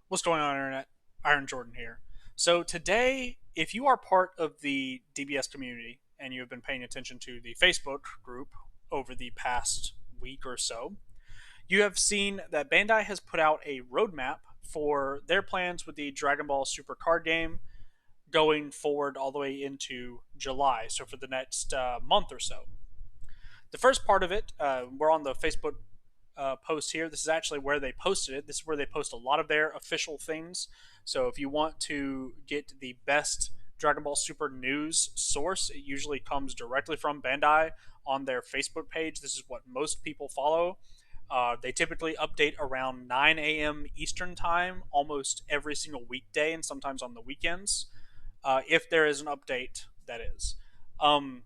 What's going on, Internet? Iron Jordan here. So, today, if you are part of the DBS community and you have been paying attention to the Facebook group over the past week or so, you have seen that Bandai has put out a roadmap for their plans with the Dragon Ball Super card game going forward all the way into July, so for the next month or so. The first part of it, we're on the Facebook post here. This is actually where they posted it. This is where they post a lot of their official things. So if you want to get the best Dragon Ball Super news source, it usually comes directly from Bandai on their Facebook page. This is what most people follow. They typically update around 9 a.m. Eastern Time almost every single weekday and sometimes on the weekends, if there is an update, that is. Um,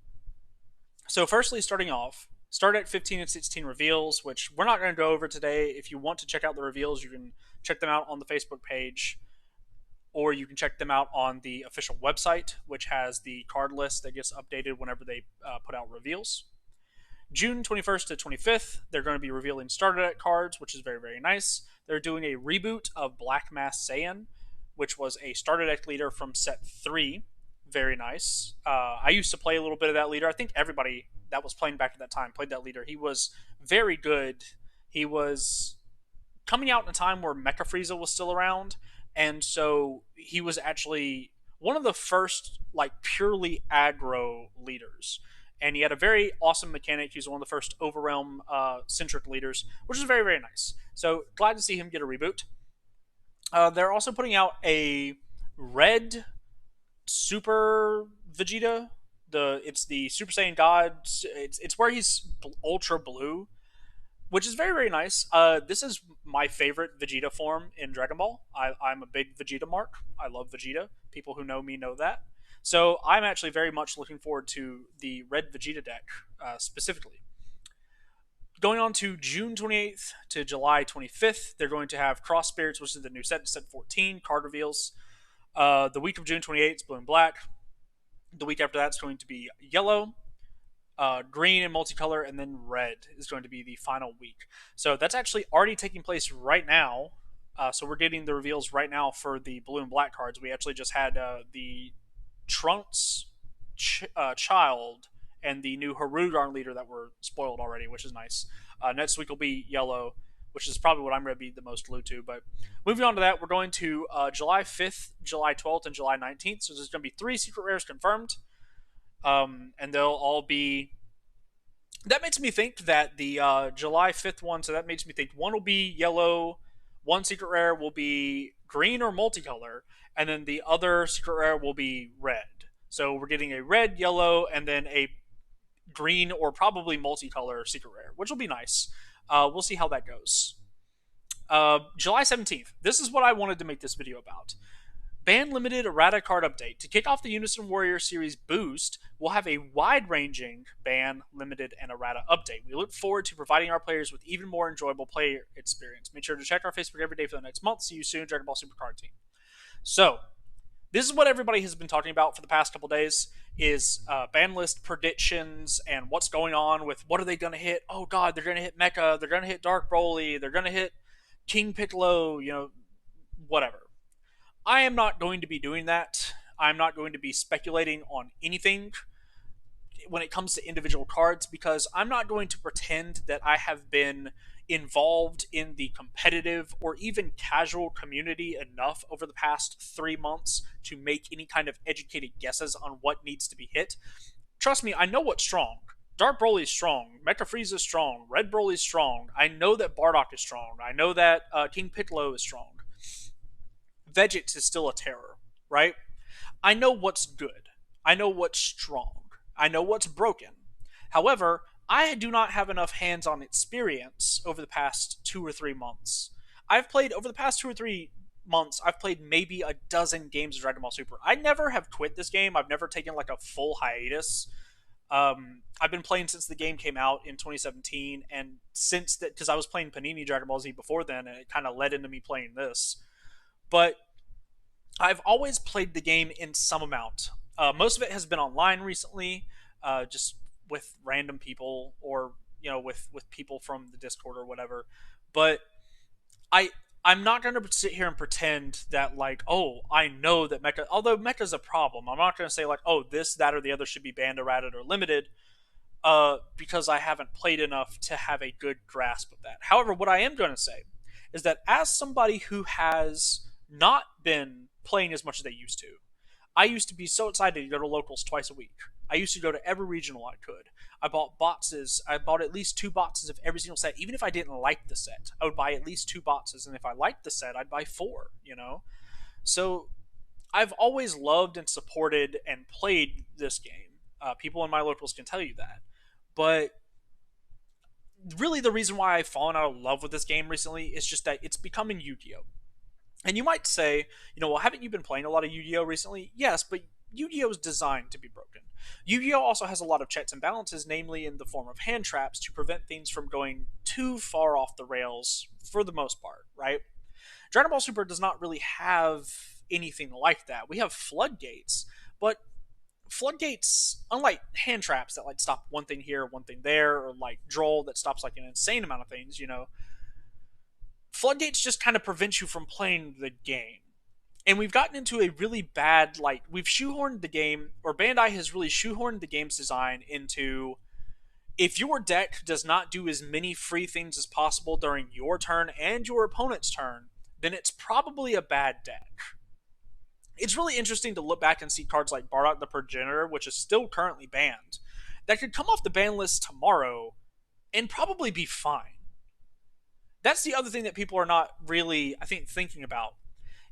so, firstly, starting off, start at 15 and 16 reveals, which we're not going to go over today. If you want to check out the reveals, you can check them out on the Facebook page, or you can check them out on the official website, which has the card list that gets updated whenever they put out reveals. June 21st to 25th, they're going to be revealing starter deck cards, which is very, very nice. They're doing a reboot of Black Mass Saiyan, which was a starter deck leader from set 3. Very nice. I used to play a little bit of that leader. I think everybody that was playing back at that time played that leader. He was very good. He was coming out in a time where Mecha Frieza was still around, and so he was actually one of the first like purely aggro leaders. And he had a very awesome mechanic. He was one of the first Overrealm centric leaders, which is very, very nice. So glad to see him get a reboot. They're also putting out a red Super Vegeta. It's the Super Saiyan God. It's where he's ultra blue, which is very, very nice. This is my favorite Vegeta form in Dragon Ball. I'm a big Vegeta mark. I love Vegeta. People who know me know that. So I'm actually very much looking forward to the red Vegeta deck specifically. Going on to June 28th to July 25th, they're going to have Cross Spirits, which is the new set 14, card reveals. The week of June 28th is blue and black. The week after that is going to be yellow, green and multicolor, and then red is going to be the final week. So that's actually already taking place right now. So we're getting the reveals right now for the blue and black cards. We actually just had the Trunks child and the new Harugarn leader that were spoiled already, which is nice. Next week will be yellow, which is probably what I'm going to be the most glued to. But moving on to that, we're going to July 5th, July 12th, and July 19th. So there's going to be 3 secret rares confirmed. And they'll all be. That makes me think that the July 5th one, so that makes me think one will be yellow, one secret rare will be green or multicolor, and then the other secret rare will be red. So we're getting a red, yellow, and then a green or probably multicolor secret rare, which will be nice. We'll see how that goes. July 17th. This is what I wanted to make this video about. Band limited errata card update. To kick off the Unison Warrior series boost, we'll have a wide ranging ban, limited, and errata update. We look forward to providing our players with even more enjoyable player experience. Make sure to check our Facebook every day for the next month. See you soon, Dragon Ball Super Card Team. So, this is what everybody has been talking about for the past couple days is ban list predictions and what's going on with what are they going to hit. Oh god, they're going to hit Mecha, they're going to hit Dark Broly, they're going to hit King Piccolo, whatever. I am not going to be doing that. I'm not going to be speculating on anything when it comes to individual cards because I'm not going to pretend that I have been involved in the competitive or even casual community enough over the past 3 months to make any kind of educated guesses on what needs to be hit. Trust me, I know what's strong. Dark Broly is strong. Mecha Frieza is strong. Red Broly is strong. I know that Bardock is strong. I know that King Piccolo is strong. Vegeta is still a terror, right? I know what's good. I know what's strong. I know what's broken. However, I do not have enough hands on experience over the past 2 or 3 months. Over the past 2 or 3 months, I've played maybe a dozen games of Dragon Ball Super. I never have quit this game. I've never taken like a full hiatus. I've been playing since the game came out in 2017, and since that, because I was playing Panini Dragon Ball Z before then, and it kind of led into me playing this. But I've always played the game in some amount. Most of it has been online recently, just with random people or with people from the Discord or whatever. But I I'm not going to sit here and pretend that like, oh, I know that mecha. Although mecha's a problem, I'm not going to say like, oh, this, that, or the other should be banned, errated, or limited, because I haven't played enough to have a good grasp of that. However, what I am going to say is that as somebody who has not been playing as much as they used to, I used to be so excited to go to locals twice a week. I used to go to every regional I could. I bought boxes. I bought at least two boxes of every single set. Even if I didn't like the set, I would buy at least two boxes. And if I liked the set, I'd buy four, you know? So I've always loved and supported and played this game. People in my locals can tell you that. But really, the reason why I've fallen out of love with this game recently is just that it's becoming Yu Gi Oh! And you might say, well, haven't you been playing a lot of Yu Gi Oh recently? Yes, but Yu Gi Oh is designed to be broken. Yu Gi Oh also has a lot of checks and balances, namely in the form of hand traps to prevent things from going too far off the rails for the most part, right? Dragon Ball Super does not really have anything like that. We have floodgates, but floodgates, unlike hand traps that like stop one thing here, one thing there, or like Droll that stops like an insane amount of things, floodgates just kind of prevent you from playing the game. And we've gotten into a really bad, like, we've shoehorned the game, or Bandai has really shoehorned the game's design into if your deck does not do as many free things as possible during your turn and your opponent's turn, then it's probably a bad deck. It's really interesting to look back and see cards like Bardock the Progenitor, which is still currently banned, that could come off the ban list tomorrow and probably be fine. That's the other thing that people are not really, I think, thinking about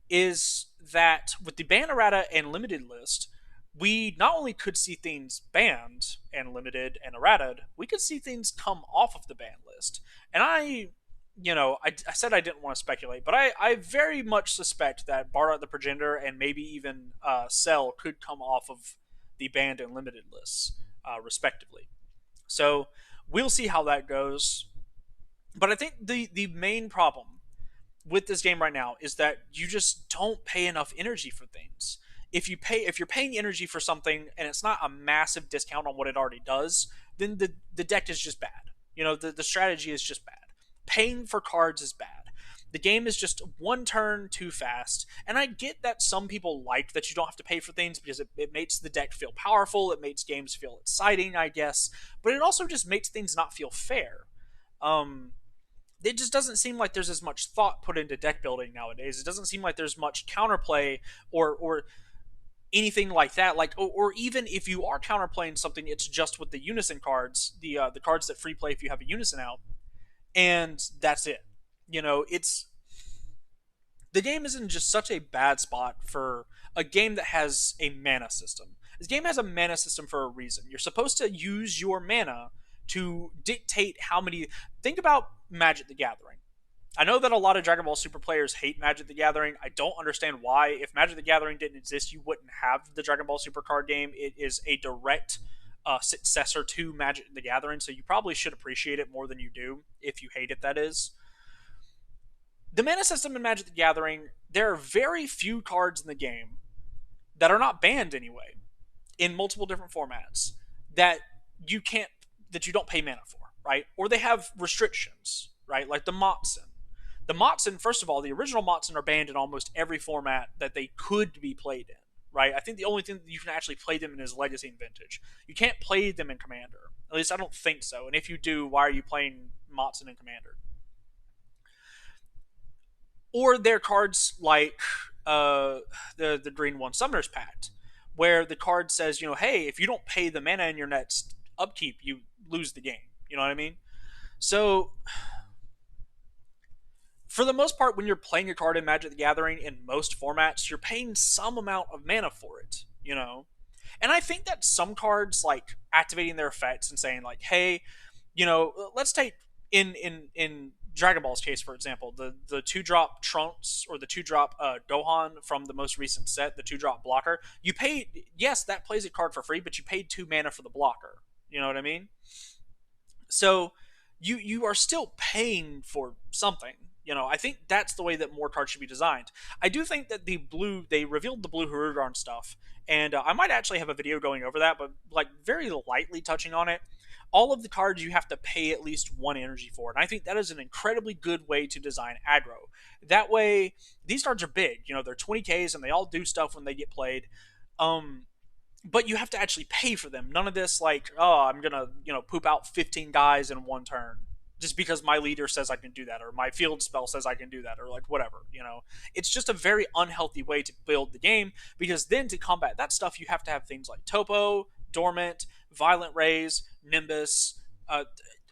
is that with the ban errata and limited list, we not only could see things banned and limited and errated, we could see things come off of the ban list. And I said I didn't want to speculate, but I very much suspect that Bardock the Progenitor and maybe even Cell could come off of the banned and limited lists, respectively. So we'll see how that goes. But I think the main problem with this game right now is that you just don't pay enough energy for things. If you're paying energy for something and it's not a massive discount on what it already does, then the deck is just bad. The strategy is just bad. Paying for cards is bad. The game is just one turn too fast, and I get that some people like that you don't have to pay for things because it makes the deck feel powerful, it makes games feel exciting, I guess, but it also just makes things not feel fair. It just doesn't seem like there's as much thought put into deck building nowadays. It doesn't seem like there's much counterplay or anything like that. Like, or even if you are counterplaying something, it's just with the unison cards, the cards that free play if you have a unison out, and that's it. It's the game is in just such a bad spot for a game that has a mana system. This game has a mana system for a reason. You're supposed to use your mana to dictate how many. Think about Magic the Gathering. I know that a lot of Dragon Ball Super players hate Magic the Gathering. I don't understand why. If Magic the Gathering didn't exist, you wouldn't have the Dragon Ball Super card game. It is a direct successor to Magic the Gathering, so you probably should appreciate it more than you do if you hate it, that is. The mana system in Magic the Gathering, there are very few cards in the game that are not banned anyway, in multiple different formats, that you can't that you don't pay mana for, right? Or they have restrictions, right? Like the Motzin. The Motzin, first of all, the original Motzin are banned in almost every format that they could be played in, right? I think the only thing that you can actually play them in is Legacy and Vintage. You can't play them in Commander. At least I don't think so. And if you do, why are you playing Motzin in Commander? Or they're cards like the Green One Summoner's Pact, where the card says, hey, if you don't pay the mana in your next upkeep, you lose the game. You know what I mean? So, for the most part, when you're playing a card in Magic the Gathering in most formats, you're paying some amount of mana for it. And I think that some cards, like activating their effects and saying, like, hey, let's take in Dragon Ball's case, for example, the 2-drop Trunks or the 2-drop Gohan from the most recent set, the 2-drop blocker. You paid, yes, that plays a card for free, but you paid 2 mana for the blocker. You know what I mean? So you are still paying for something. I think that's the way that more cards should be designed. I do think that they revealed the blue Hirugarn stuff, and I might actually have a video going over that, but like very lightly touching on it. all of the cards you have to pay at least one energy for. And I think that is an incredibly good way to design aggro. That way, these cards are big. You know, they're 20Ks and they all do stuff when they get played. Um, but you have to actually pay for them. None of this like, oh, I'm gonna, poop out 15 guys in one turn just because my leader says I can do that, or my field spell says I can do that, or like whatever. It's just a very unhealthy way to build the game, because then to combat that stuff, you have to have things like Topo, Dormant, Violent Rays, Nimbus, uh,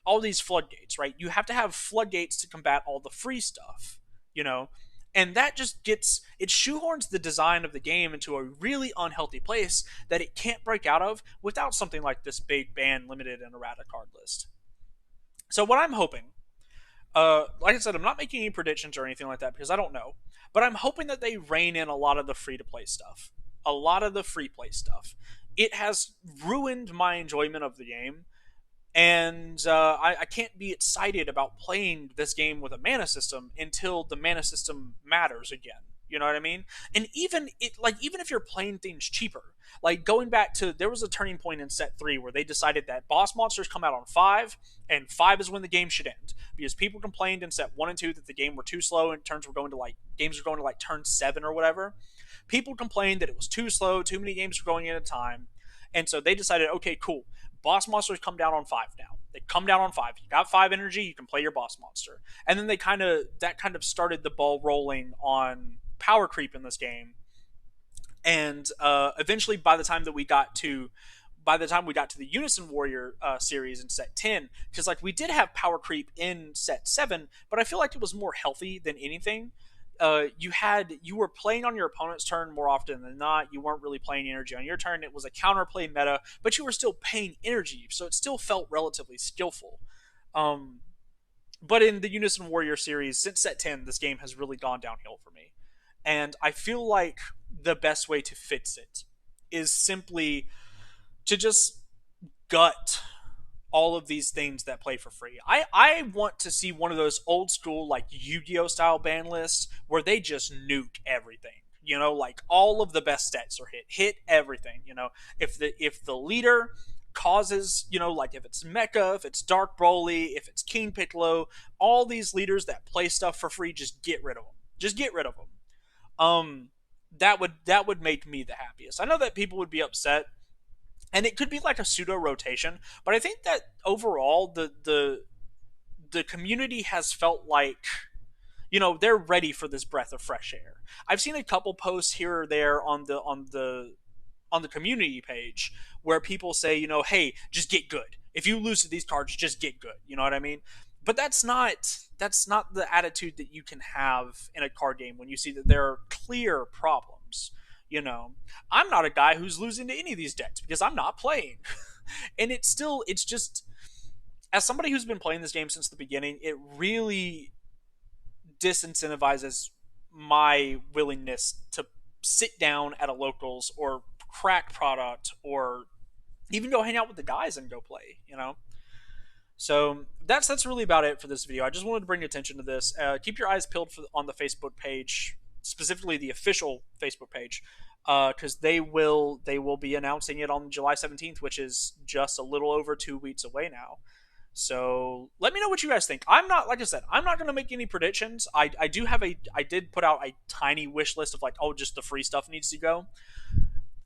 all these floodgates, right? You have to have floodgates to combat all the free stuff, you know? And that just it shoehorns the design of the game into a really unhealthy place that it can't break out of without something like this big ban limited and errata card list. So what I'm hoping, like I said, I'm not making any predictions or anything like that because I don't know, but I'm hoping that they rein in a lot of the free to play stuff. A lot of the free play stuff. It has ruined my enjoyment of the game, and I can't be excited about playing this game with a mana system until the mana system matters again. You know what I mean? And even if you're playing things cheaper, like going back to, there was a turning point in set 3 where they decided that boss monsters come out on 5, and 5 is when the game should end, because people complained in set 1 and 2 that the game were too slow and turns were going to like games were going to like turn 7 or whatever. People complained that it was too slow, too many games were going in at a time, and so they decided, okay, cool, boss monsters come down on 5 now. They come down on 5. You got 5 energy, you can play your boss monster. And then that kind of started the ball rolling on power creep in this game. And eventually, by the time we got to the Unison Warrior series in set 10, because like we did have power creep in set 7, but I feel like it was more healthy than anything. You were playing on your opponent's turn more often than not. You weren't really playing energy on your turn. It was a counterplay meta, but you were still paying energy, so it still felt relatively skillful. Um, but in the Unison Warrior series, since set 10, this game has really gone downhill for me. And I feel like the best way to fix it is simply to just gut all of these things that play for free. I want to see one of those old school like Yu-Gi-Oh style ban lists where they just nuke everything. Like all of the best stats are hit everything. If the leader causes, like if it's Mecha, if it's Dark Broly, if it's King Piccolo, all these leaders that play stuff for free, just get rid of them. Just get rid of them. Um, that would make me the happiest. I know that people would be upset, and it could be like a pseudo rotation, but I think that overall the community has felt like, they're ready for this breath of fresh air. I've seen a couple posts here or there on the community page where people say, hey, just get good. If you lose to these cards, just get good. You know what I mean? But that's not the attitude that you can have in a card game when you see that there are clear problems. You know, I'm not a guy who's losing to any of these decks because I'm not playing. And it's just, as somebody who's been playing this game since the beginning, it really disincentivizes my willingness to sit down at a locals or crack product or even go hang out with the guys and go play. So that's really about it for this video. I just wanted to bring attention to this. Keep your eyes peeled on the Facebook page, specifically the official Facebook page, because they will be announcing it on July 17th, which is just a little over 2 weeks away now. So let me know what you guys think. I'm not, like I said, I'm not going to make any predictions. I did put out a tiny wish list of like, oh, just the free stuff needs to go.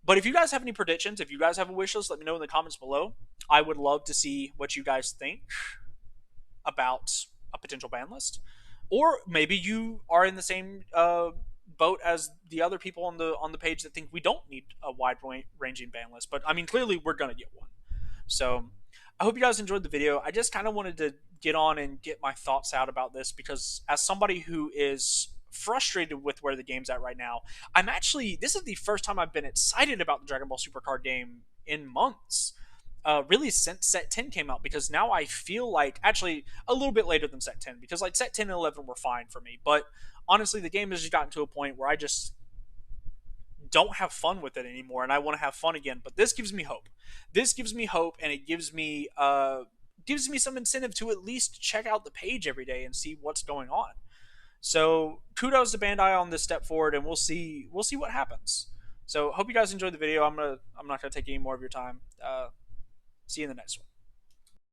But if you guys have any predictions, if you guys have a wish list, let me know in the comments below. I would love to see what you guys think about a potential ban list, or maybe you are in the same boat as the other people on the page that think we don't need a wide ranging ban list. But I mean, clearly we're gonna get one. So I hope you guys enjoyed the video. I just kind of wanted to get on and get my thoughts out about this because as somebody who is frustrated with where the game's at right now, this is the first time I've been excited about the Dragon Ball Super card game in months. Really since set 10 came out, because now I feel like, actually a little bit later than set 10, because like set 10 and 11 were fine for me, but honestly the game has just gotten to a point where I just don't have fun with it anymore and I want to have fun again. But this gives me hope. This gives me hope, and it gives me some incentive to at least check out the page every day and see what's going on. So kudos to Bandai on this step forward, and we'll see what happens. So hope you guys enjoyed the video. I'm not gonna take any more of your time. See you in the next one.